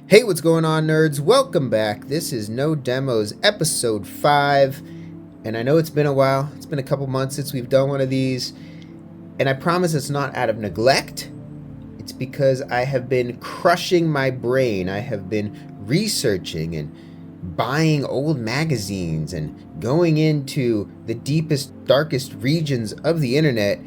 Hey, what's going on, nerds? Welcome back. This is No Demos, episode 5. And I know it's been a while. It's been a couple months since we've done one of these. And I promise it's not out of neglect. It's because I have been crushing my brain. I have been researching and buying old magazines and going into the deepest, darkest regions of the internet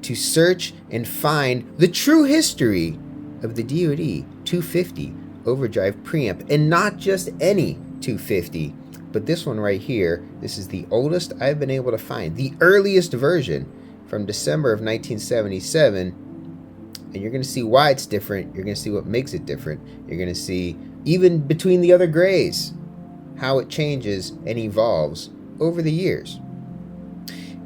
to search and find the true history of the DOD 250 Overdrive Preamp, and not just any 250, but this one right here. This is the oldest I've been able to find, the earliest version from December of 1977, and you're going to see why it's different. You're going to see what makes it different. You're going to see, even between the other grays, how it changes and evolves over the years.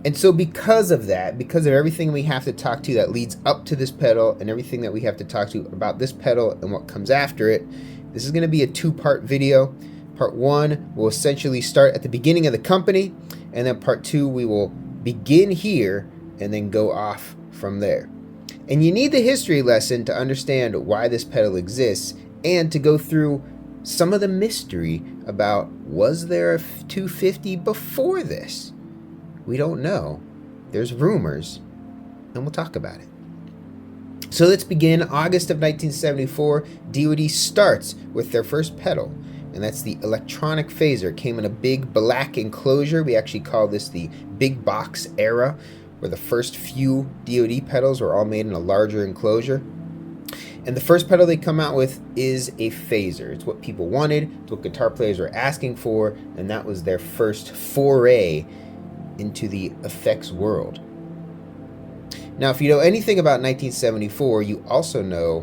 And so because of that, because of everything we have to talk to that leads up to this pedal and everything that we have to talk to about this pedal and what comes after it, this is going to be a two-part video. Part 1 will essentially start at the beginning of the company, and then part 2 we will begin here and then go off from there. And you need the history lesson to understand why this pedal exists and to go through some of the mystery about, was there a 250 before this? We don't know. There's rumors, and we'll talk about it. So let's begin. August of 1974, DOD starts with their first pedal, and that's the electronic phaser. It came in a big black enclosure. We actually call this the big box era, where the first few DOD pedals were all made in a larger enclosure. And the first pedal they come out with is a phaser. It's what people wanted, it's what guitar players were asking for, and that was their first foray into the effects world. Now, if you know anything about 1974, you also know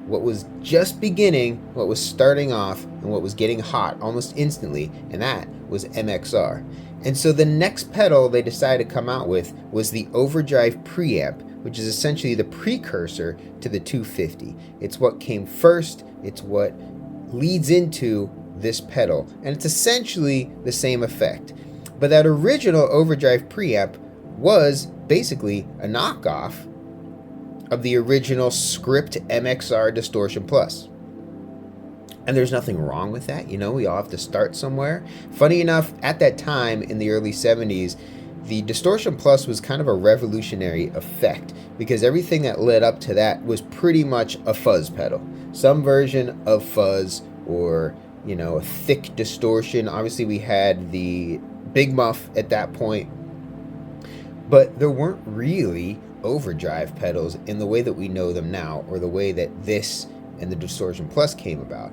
what was just beginning, what was starting off, and what was getting hot almost instantly, and that was MXR. And so the next pedal they decided to come out with was the Overdrive Preamp, which is essentially the precursor to the 250. It's what came first, it's what leads into this pedal, and it's essentially the same effect. But that original Overdrive Preamp was basically a knockoff of the original script MXR Distortion Plus. And there's nothing wrong with that. You know, we all have to start somewhere. Funny enough, at that time in the early 70s, the Distortion Plus was kind of a revolutionary effect because everything that led up to that was pretty much a fuzz pedal. Some version of fuzz, or, you know, a thick distortion. Obviously, we had the Big Muff at that point, but there weren't really overdrive pedals in the way that we know them now, or the way that this and the Distortion Plus came about.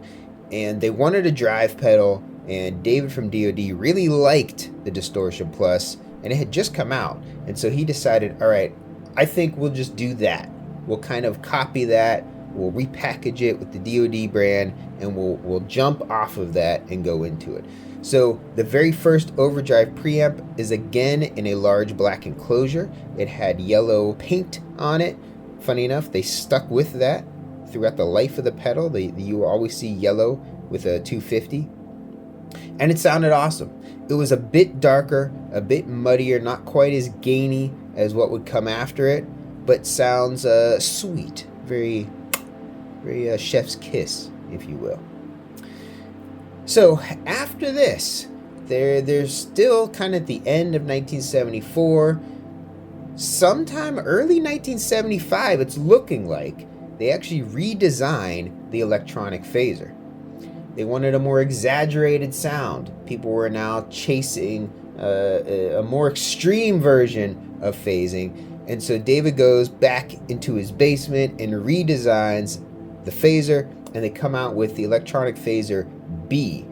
And they wanted a drive pedal, and David from DOD really liked the Distortion Plus, and it had just come out, and so he decided, all right, I think we'll just do that. We'll kind of copy that, we'll repackage it with the DOD brand, and we'll jump off of that and go into it. So the very first Overdrive Preamp is again in a large black enclosure. It had yellow paint on it. Funny enough, they stuck with that throughout the life of the pedal. You will always see yellow with a 250. And it sounded awesome. It was a bit darker, a bit muddier, not quite as gainy as what would come after it, but sounds sweet, very, very chef's kiss, if you will. So after this, there's still kind of at the end of 1974, sometime early 1975, it's looking like they actually redesigned the electronic phaser. They wanted a more exaggerated sound. People were now chasing a more extreme version of phasing, and so David goes back into his basement and redesigns the phaser, and they come out with the electronic phaser B.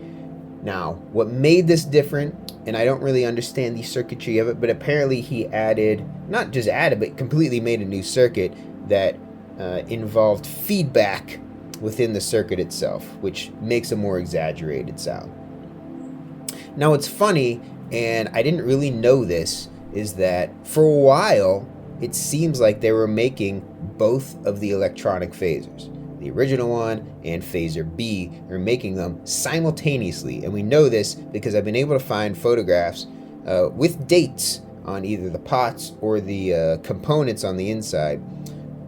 Now, what made this different, and I don't really understand the circuitry of it, but apparently he added, not just added, but completely made a new circuit that involved feedback within the circuit itself, which makes a more exaggerated sound. Now, what's funny, and I didn't really know this, is that for a while, it seems like they were making both of the electronic phasers. The original one and phaser B are making them simultaneously, and we know this because I've been able to find photographs with dates on either the pots or the components on the inside,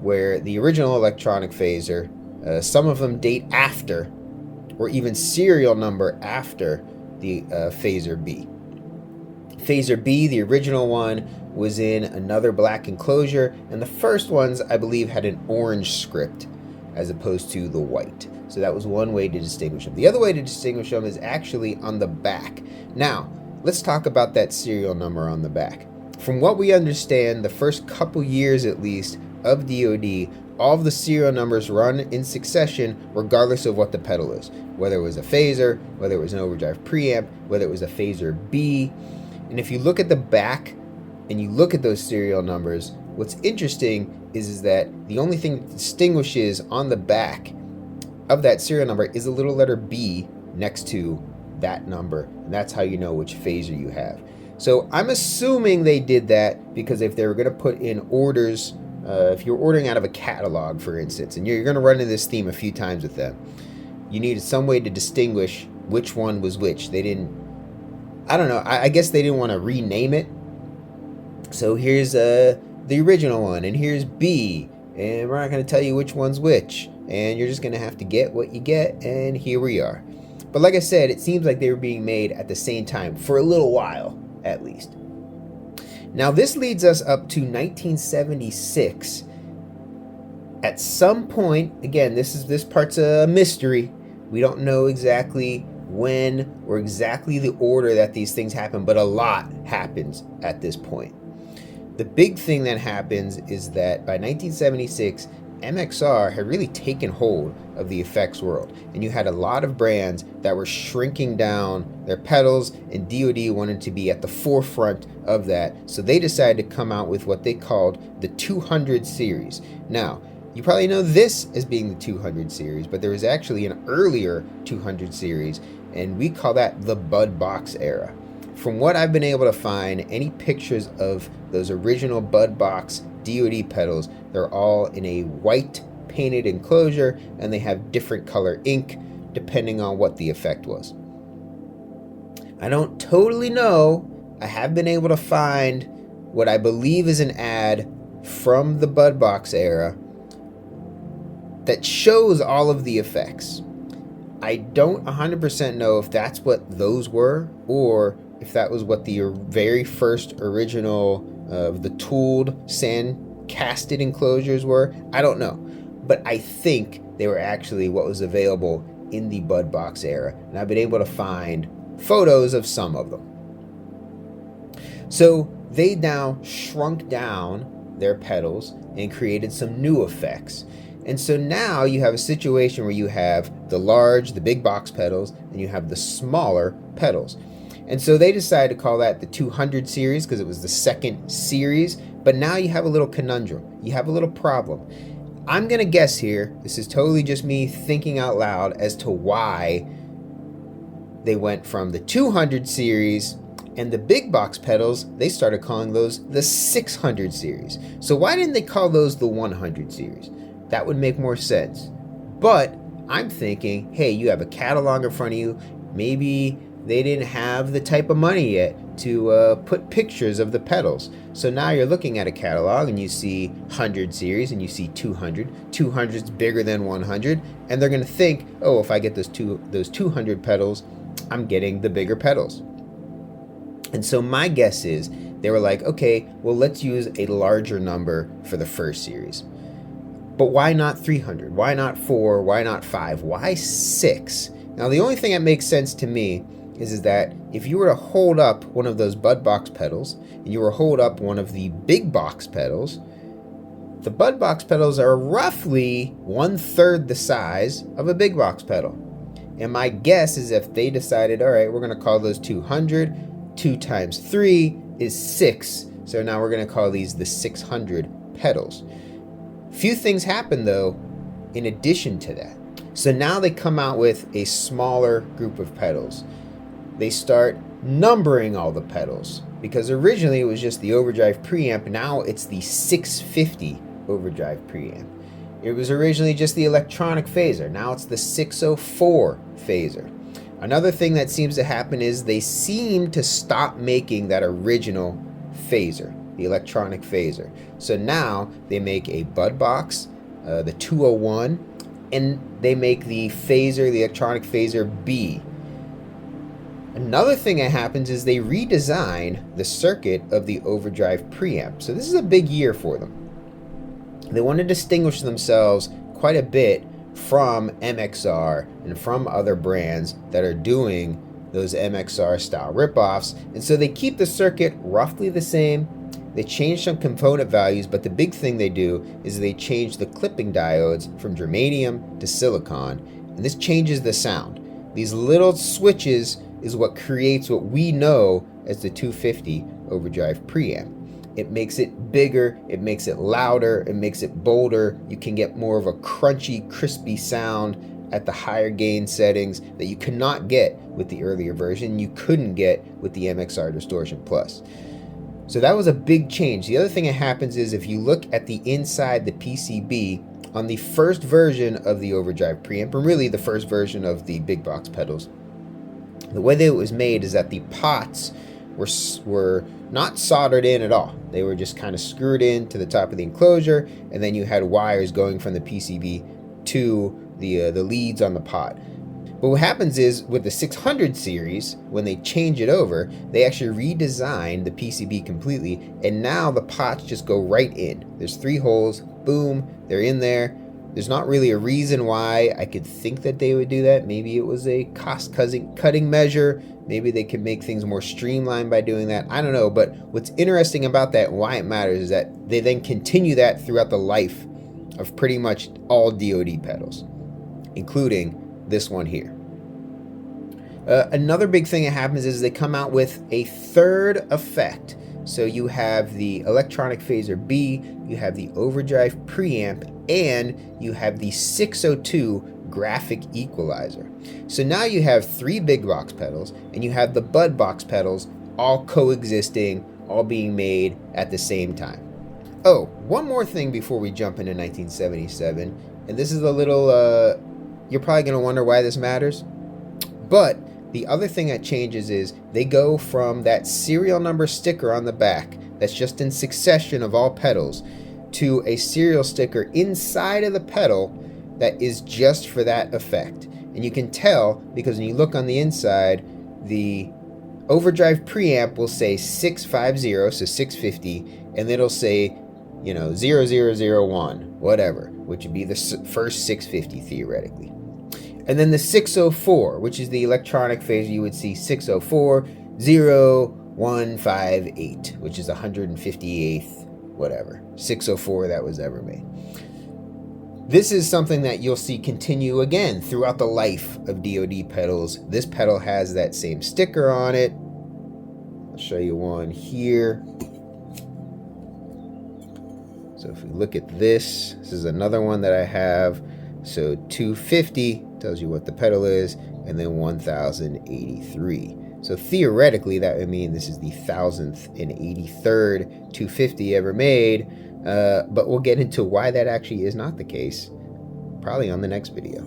where the original electronic phaser, some of them date after or even serial number after the phaser B. Phaser B, the original one, was in another black enclosure, and the first ones, I believe, had an orange script as opposed to the white. So that was one way to distinguish them. The other way to distinguish them is actually on the back. Now, let's talk about that serial number on the back. From what we understand, the first couple years at least of DOD, all of the serial numbers run in succession regardless of what the pedal is. Whether it was a phaser, whether it was an overdrive preamp, whether it was a phaser B. And if you look at the back and you look at those serial numbers, what's interesting is that the only thing that distinguishes on the back of that serial number is a little letter B next to that number. And that's how you know which phaser you have. So I'm assuming they did that because if they were going to put in orders, if you're ordering out of a catalog, for instance, and you're going to run into this theme a few times with them, you needed some way to distinguish which one was which. They didn't, I don't know, I guess they didn't want to rename it. So here's the original one, and here's B, and we're not going to tell you which one's which, and you're just going to have to get what you get, and here we are. But like I said, it seems like they were being made at the same time for a little while, at least. Now this leads us up to 1976. At some point, again, this part's a mystery. We don't know exactly when or exactly the order that these things happen, but a lot happens at this point. The big thing that happens is that by 1976, MXR had really taken hold of the effects world, and you had a lot of brands that were shrinking down their pedals, and DOD wanted to be at the forefront of that, so they decided to come out with what they called the 200 series. Now, you probably know this as being the 200 series, but there was actually an earlier 200 series, and we call that the Bud Box era. From what I've been able to find, any pictures of those original Bud Box DOD pedals, they're all in a white painted enclosure, and they have different color ink depending on what the effect was. I don't totally know. I have been able to find what I believe is an ad from the Bud Box era that shows all of the effects. I don't 100% know if that's what those were, or if that was what the very first original the tooled sand casted enclosures were. I don't know, but I think they were actually what was available in the Bud Box era, and I've been able to find photos of some of them. So they now shrunk down their pedals and created some new effects. And so now you have a situation where you have the big box pedals, and you have the smaller pedals. And so they decided to call that the 200 series because it was the second series. But now you have a little conundrum. You have a little problem. I'm going to guess here, this is totally just me thinking out loud as to why they went from the 200 series and the big box pedals, they started calling those the 600 series. So why didn't they call those the 100 series? That would make more sense. But I'm thinking, hey, you have a catalog in front of you. Maybe they didn't have the type of money yet to put pictures of the pedals. So now you're looking at a catalog and you see 100 series and you see 200. 200's bigger than 100, and they're going to think, oh, if I get those 200 pedals, I'm getting the bigger pedals. And so my guess is they were like, okay, well, let's use a larger number for the first series. But why not 300? Why not 4? Why not 5? Why 6? Now, the only thing that makes sense to me is that if you were to hold up one of those Bud Box pedals and you were to hold up one of the big box pedals, the Bud Box pedals are roughly 1/3 the size of a big box pedal. And my guess is if they decided, all right, we're going to call those 200, 2 times 3 is 6. So now we're going to call these the 600 pedals. Few things happen though in addition to that. So now they come out with a smaller group of pedals. They start numbering all the pedals because originally it was just the Overdrive Preamp. Now it's the 650 Overdrive Preamp. It was originally just the electronic phaser. Now it's the 604 phaser. Another thing that seems to happen is they seem to stop making that original phaser, the electronic phaser. So now they make a Bud Box, the 201, and they make the phaser, the electronic phaser B. Another thing that happens is they redesign the circuit of the Overdrive Preamp. So this is a big year for them. They want to distinguish themselves quite a bit from MXR and from other brands that are doing those MXR style ripoffs. And so they keep the circuit roughly the same. They change some component values, but the big thing they do is they change the clipping diodes from germanium to silicon, and this changes the sound. These little switches is what creates what we know as the 250 Overdrive Preamp. It makes it bigger, it makes it louder, it makes it bolder. You can get more of a crunchy, crispy sound at the higher gain settings that you cannot get with the earlier version. You couldn't get with the MXR Distortion Plus. So that was a big change. The other thing that happens is if you look at the inside the PCB on the first version of the Overdrive Preamp, and really the first version of the big box pedals, the way that it was made is that the pots were not soldered in at all. They were just kind of screwed in to the top of the enclosure, and then you had wires going from the PCB to the leads on the pot. But what happens is with the 600 series, when they change it over, they actually redesign the PCB completely, and now the pots just go right in. There's 3 holes, boom, they're in there. There's not really a reason why I could think that they would do that. Maybe it was a cost-cutting measure. Maybe they could make things more streamlined by doing that. I don't know, but what's interesting about that and why it matters is that they then continue that throughout the life of pretty much all DOD pedals, including this one here. Another big thing that happens is they come out with a third effect. So you have the electronic phaser B, you have the Overdrive Preamp, and you have the 602 graphic equalizer. So now you have 3 big box pedals and you have the bud box pedals all coexisting, all being made at the same time. Oh, one more thing before we jump into 1977, and this is a little, you're probably going to wonder why this matters, but the other thing that changes is they go from that serial number sticker on the back that's just in succession of all pedals to a serial sticker inside of the pedal that is just for that effect. And you can tell because when you look on the inside, the Overdrive Preamp will say 650, so 650, and it'll say, 0001, whatever, which would be the first 650 theoretically. And then the 604, which is the electronic phaser, you would see 604, 0158, which is 158th, whatever, 604 that was ever made. This is something that you'll see continue again throughout the life of DOD pedals. This pedal has that same sticker on it. I'll show you one here. So if we look at this is another one that I have. So 250 tells you what the pedal is, and then 1083. So theoretically, that would mean this is the 1083rd 250 ever made, but we'll get into why that actually is not the case, probably on the next video.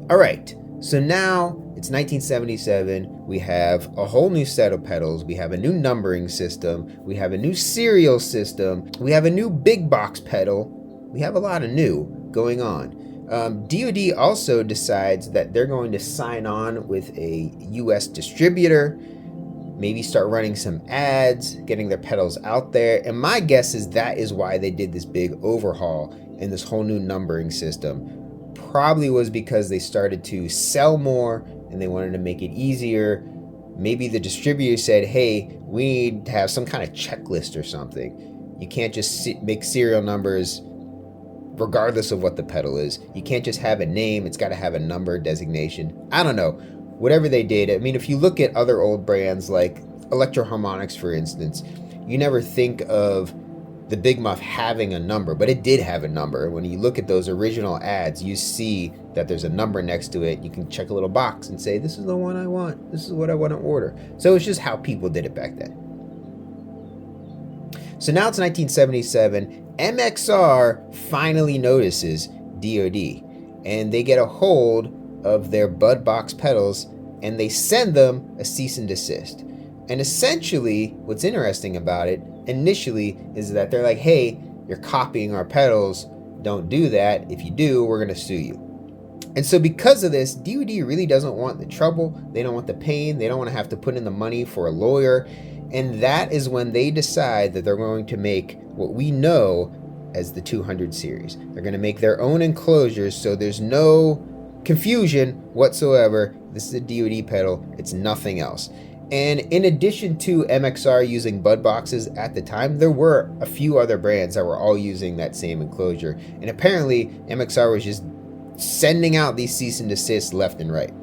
All right, so now it's 1977. We have a whole new set of pedals. We have a new numbering system. We have a new serial system. We have a new big box pedal. We have a lot of new going on. DOD also decides that they're going to sign on with a US distributor, maybe start running some ads, getting their pedals out there. And my guess is that is why they did this big overhaul and this whole new numbering system. Probably was because they started to sell more and they wanted to make it easier. Maybe the distributor said, hey, we need to have some kind of checklist or something. You can't just make serial numbers regardless of what the pedal is. You can't just have a name, it's got to have a number designation. I don't know. Whatever they did. I mean, if you look at other old brands like Electro Harmonics, for instance, you never think of the Big Muff having a number, but it did have a number. When you look at those original ads, you see that there's a number next to it. You can check a little box and say, this is the one I want. This is what I want to order. So it's just how people did it back then. So now it's 1977. MXR finally notices DOD, and they get a hold of their bud box pedals, and they send them a cease and desist. And essentially, what's interesting about it initially is that they're like, hey, you're copying our pedals. don't do that. If you do, we're going to sue you. And so because of this, DOD really doesn't want the trouble. They don't want the pain. They don't want to have to put in the money for a lawyer. And that is when they decide that they're going to make what we know as the 200 series. They're going to make their own enclosures, so there's no confusion whatsoever. This is a DOD pedal. It's nothing else. And in addition to MXR using bud boxes at the time, there were a few other brands that were all using that same enclosure. And apparently MXR was just sending out these cease and desist left and right.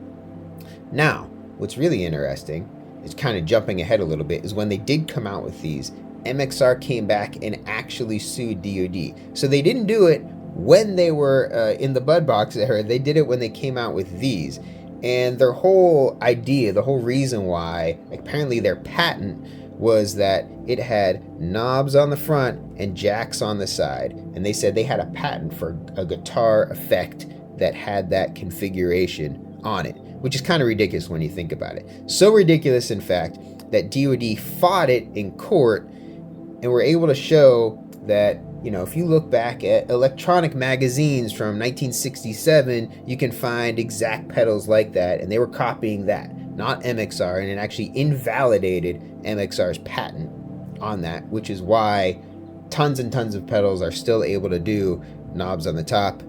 Now, what's really interesting is, kind of jumping ahead a little bit, is when they did come out with these, MXR came back and actually sued DOD. So they didn't do it when they were in the bud box era. They did it when they came out with these. And their whole idea, the whole reason why, apparently their patent was that it had knobs on the front and jacks on the side. And they said they had a patent for a guitar effect that had that configuration on it, which is kind of ridiculous when you think about it. So ridiculous, in fact, that DOD fought it in court and were able to show that, you know, if you look back at electronic magazines from 1967, you can find exact pedals like that, and they were copying that, not MXR, and it actually invalidated MXR's patent on that, which is why tons and tons of pedals are still able to do knobs on the top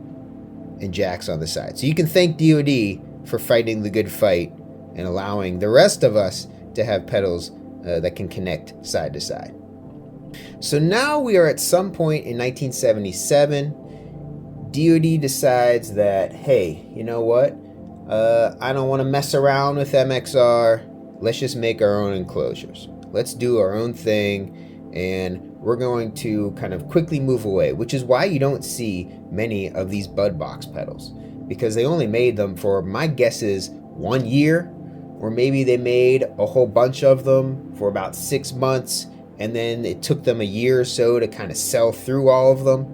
and jacks on the side. So you can thank DOD for fighting the good fight and allowing the rest of us to have pedals that can connect side to side. So now we are at some point in 1977. DOD decides that, hey, you know what? I don't want to mess around with MXR. Let's just make our own enclosures. Let's do our own thing, and we're going to kind of quickly move away, which is why you don't see many of these bud box pedals, because they only made them for, my guess is, 1 year, or maybe they made a whole bunch of them for about 6 months, and then it took them a year or so to kind of sell through all of them.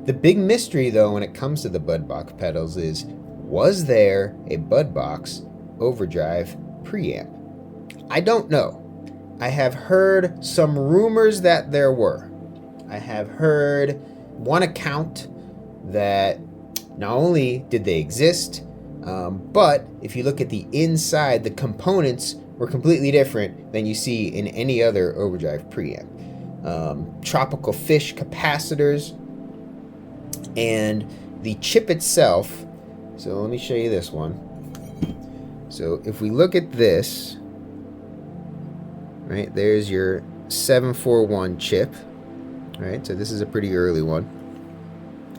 The big mystery, though, when it comes to the bud box pedals is, was there a bud box Overdrive preamp? I don't know. I have heard some rumors that there were. I have heard one account that not only did they exist, but if you look at the inside, the components were completely different than you see in any other Overdrive preamp. Tropical fish capacitors, and the chip itself. So let me show you this one. So if we look at this, right, there's your 741 chip, right? So this is a pretty early one.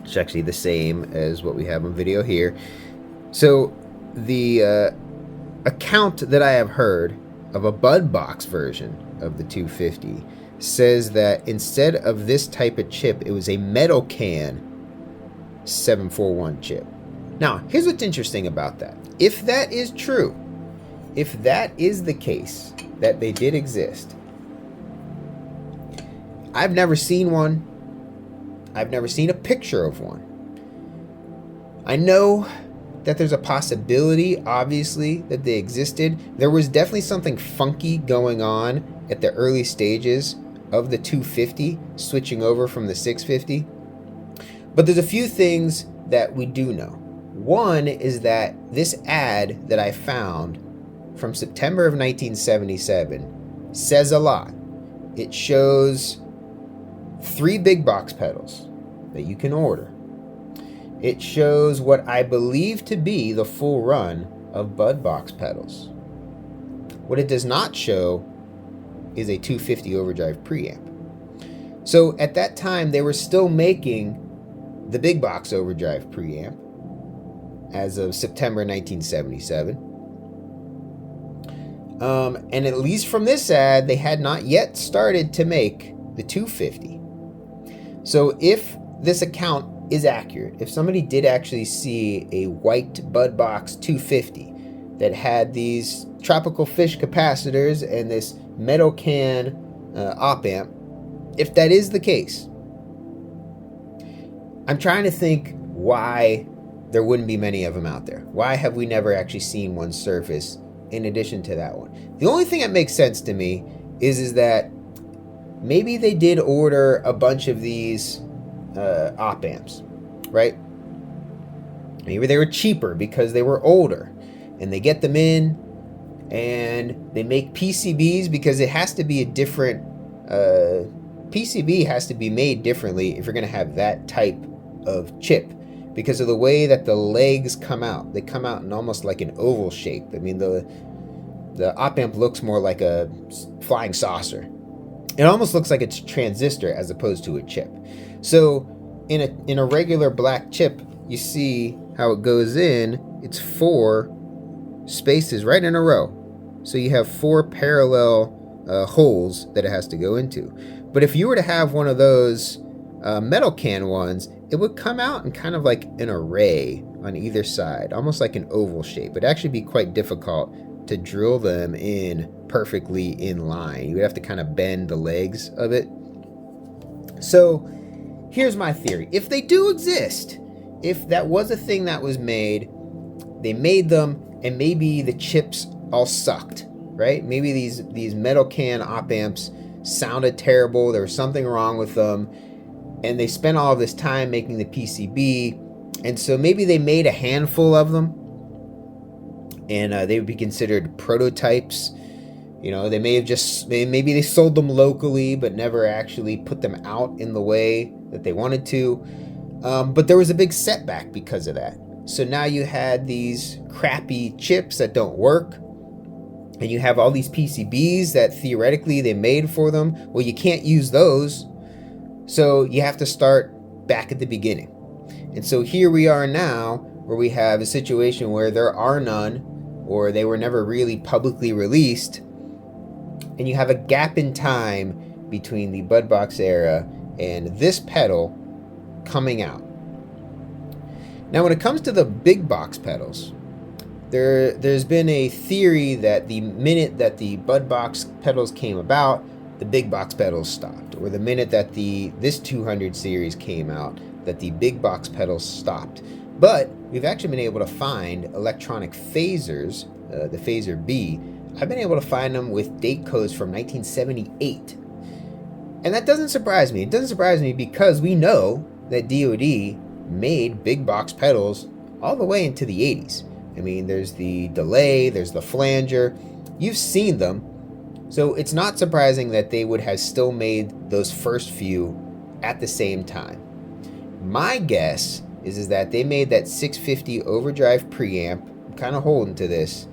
It's actually the same as what we have on video here. So the account that I have heard of a bud box version of the 250 says that instead of this type of chip, it was a metal can 741 chip. Now, here's what's interesting about that. If that is true, if that is the case, that they did exist, I've never seen one. I've never seen a picture of one. I know that there's a possibility, obviously, that they existed. There was definitely something funky going on at the early stages of the 250, switching over from the 650. But there's a few things that we do know. One is that this ad that I found from September of 1977 says a lot. It shows 3 big box pedals that you can order. It shows what I believe to be the full run of bud box pedals. What it does not show is a 250 Overdrive preamp. So at that time, they were still making the big box Overdrive preamp as of September 1977. And at least from this ad, they had not yet started to make the 250. So if this account is accurate, if somebody did actually see a white bud box 250 that had these tropical fish capacitors and this metal can op amp, if that is the case, I'm trying to think why there wouldn't be many of them out there. Why have we never actually seen one surface in addition to that one? The only thing that makes sense to me is that maybe they did order a bunch of these op amps, right? Maybe they were cheaper because they were older, and they get them in and they make PCBs because it has to be a different PCB has to be made differently if you're going to have that type of chip, because of the way that the legs come out. They come out in almost like an oval shape. I mean, the op amp looks more like a flying saucer. It almost looks like it's a transistor as opposed to a chip. So in a regular black chip, you see how it goes in. It's 4 spaces right in a row. So you have 4 parallel holes that it has to go into. But if you were to have one of those metal can ones, it would come out in kind of like an array on either side, almost like an oval shape. It'd actually be quite difficult to drill them in perfectly in line. You would have to kind of bend the legs of it. So here's my theory. If they do exist, if that was a thing that was made, they made them, and maybe the chips all sucked, right? Maybe these metal can op amps sounded terrible. There was something wrong with them, and they spent all of this time making the PCB, and so maybe they made a handful of them, and they would be considered prototypes. You know, they may have just, maybe they sold them locally, but never actually put them out in the way that they wanted to. But there was a big setback because of that. So now you had these crappy chips that don't work, and you have all these PCBs that theoretically they made for them. Well, you can't use those, so you have to start back at the beginning. And so here we are now, where we have a situation where there are none, or they were never really publicly released, and you have a gap in time between the bud box era and this pedal coming out. Now, when it comes to the big box pedals, there's been a theory that the minute that the bud box pedals came about, the big box pedals stopped, or the minute that this 200 series came out, that the big box pedals stopped. But we've actually been able to find electronic phasers, the phaser B. I've been able to find them with date codes from 1978. And that doesn't surprise me. It doesn't surprise me because we know that DOD made big box pedals all the way into the 80s. I mean, there's the delay, there's the flanger. You've seen them. So it's not surprising that they would have still made those first few at the same time. My guess is that they made that 650 Overdrive Preamp, I'm kind of holding to this,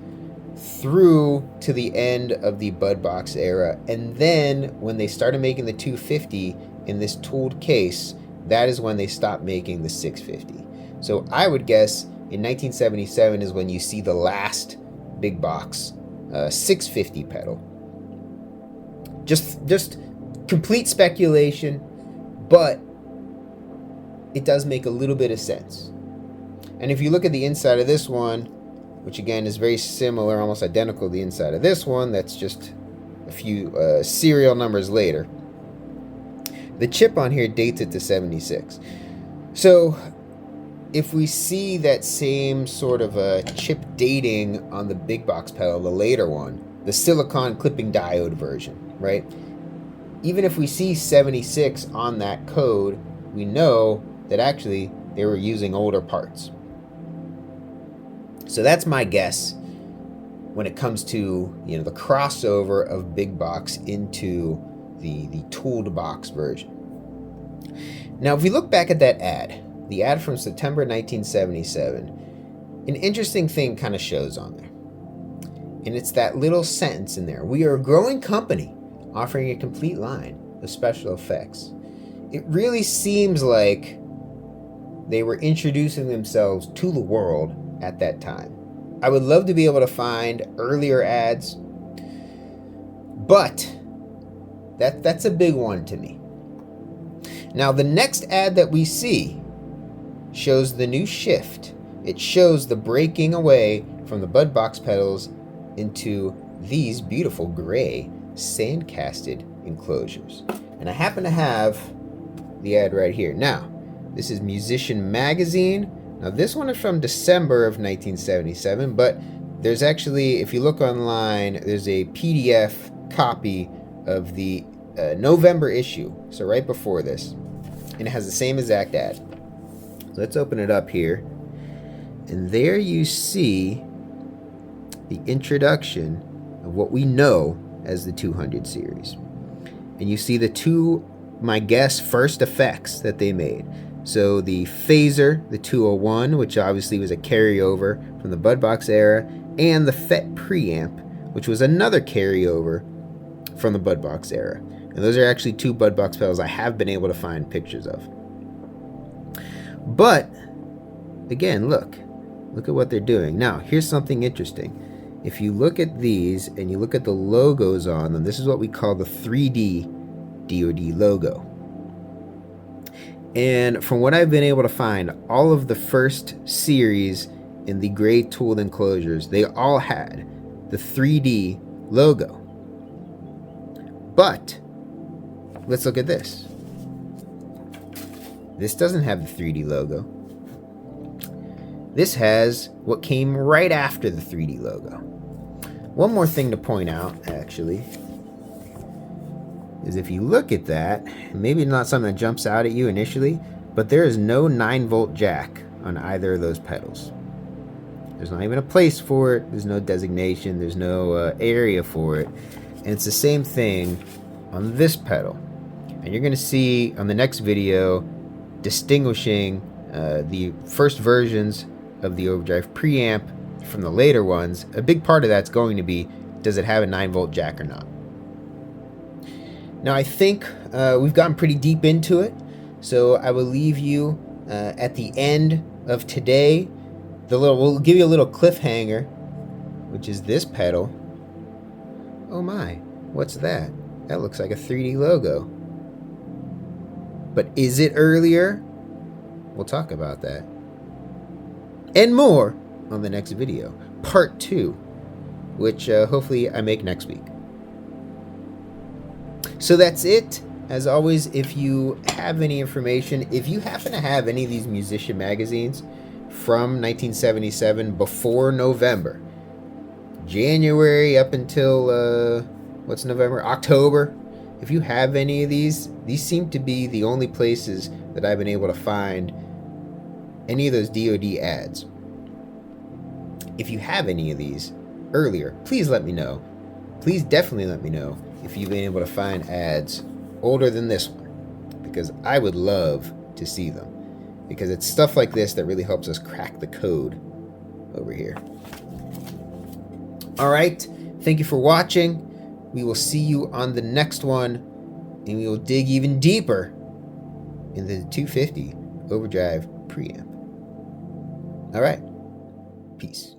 through to the end of the bud box era. And then when they started making the 250 in this tooled case, that is when they stopped making the 650. So I would guess in 1977 is when you see the last big box 650 pedal. Just complete speculation, but it does make a little bit of sense. And if you look at the inside of this one, which again is very similar, almost identical to the inside of this one, that's just a few serial numbers later. The chip on here dates it to 76. So if we see that same sort of chip dating on the big box pedal, the later one, the silicon clipping diode version, right? Even if we see 76 on that code, we know that actually they were using older parts. So that's my guess when it comes to, you know, the crossover of big box into the tooled box version. Now, if we look back at that ad, the ad from September 1977, an interesting thing kind of shows on there. And it's that little sentence in there. We are a growing company offering a complete line of special effects. It really seems like they were introducing themselves to the world at that time. I would love to be able to find earlier ads, but that's a big one to me. Now, the next ad that we see shows the new shift. It shows the breaking away from the bud box pedals into these beautiful gray sand-casted enclosures. And I happen to have the ad right here. Now, this is Musician Magazine. Now, this one is from December of 1977, but there's actually, if you look online, there's a PDF copy of the November issue, so right before this, and it has the same exact ad. So let's open it up here. And there you see the introduction of what we know as the 200 series. And you see the two, my guess, first effects that they made. So the phaser, the 201, which obviously was a carryover from the Budbox era, and the Sept preamp, which was another carryover from the Budbox era. And those are actually two Budbox pedals I have been able to find pictures of. But again, look at what they're doing. Now, here's something interesting. If you look at these and you look at the logos on them, this is what we call the 3D DOD logo. And from what I've been able to find, all of the first series in the gray tooled enclosures, they all had the 3D logo. But let's look at this. This doesn't have the 3D logo. This has what came right after the 3D logo. One more thing to point out, actually, is if you look at that, maybe not something that jumps out at you initially, but there is no 9-volt jack on either of those pedals. There's not even a place for it. There's no designation. There's no area for it. And it's the same thing on this pedal. And you're going to see on the next video distinguishing the first versions of the Overdrive Preamp from the later ones. A big part of that's going to be, does it have a 9-volt jack or not? Now, I think we've gotten pretty deep into it, so I will leave you at the end of today. We'll give you a little cliffhanger, which is this pedal. Oh my, what's that? That looks like a 3D logo. But is it earlier? We'll talk about that. And more on the next video, part 2, which hopefully I make next week. So that's it. As always, if you have any information, if you happen to have any of these musician magazines from 1977 before November, January up until, what's November? October. If you have any of these seem to be the only places that I've been able to find any of those DOD ads. If you have any of these earlier, please let me know. Please definitely let me know if you've been able to find ads older than this one, because I would love to see them, because it's stuff like this that really helps us crack the code over here. All right, thank you for watching. We will see you on the next one, and we will dig even deeper into the 250 Overdrive Preamp. All right, peace.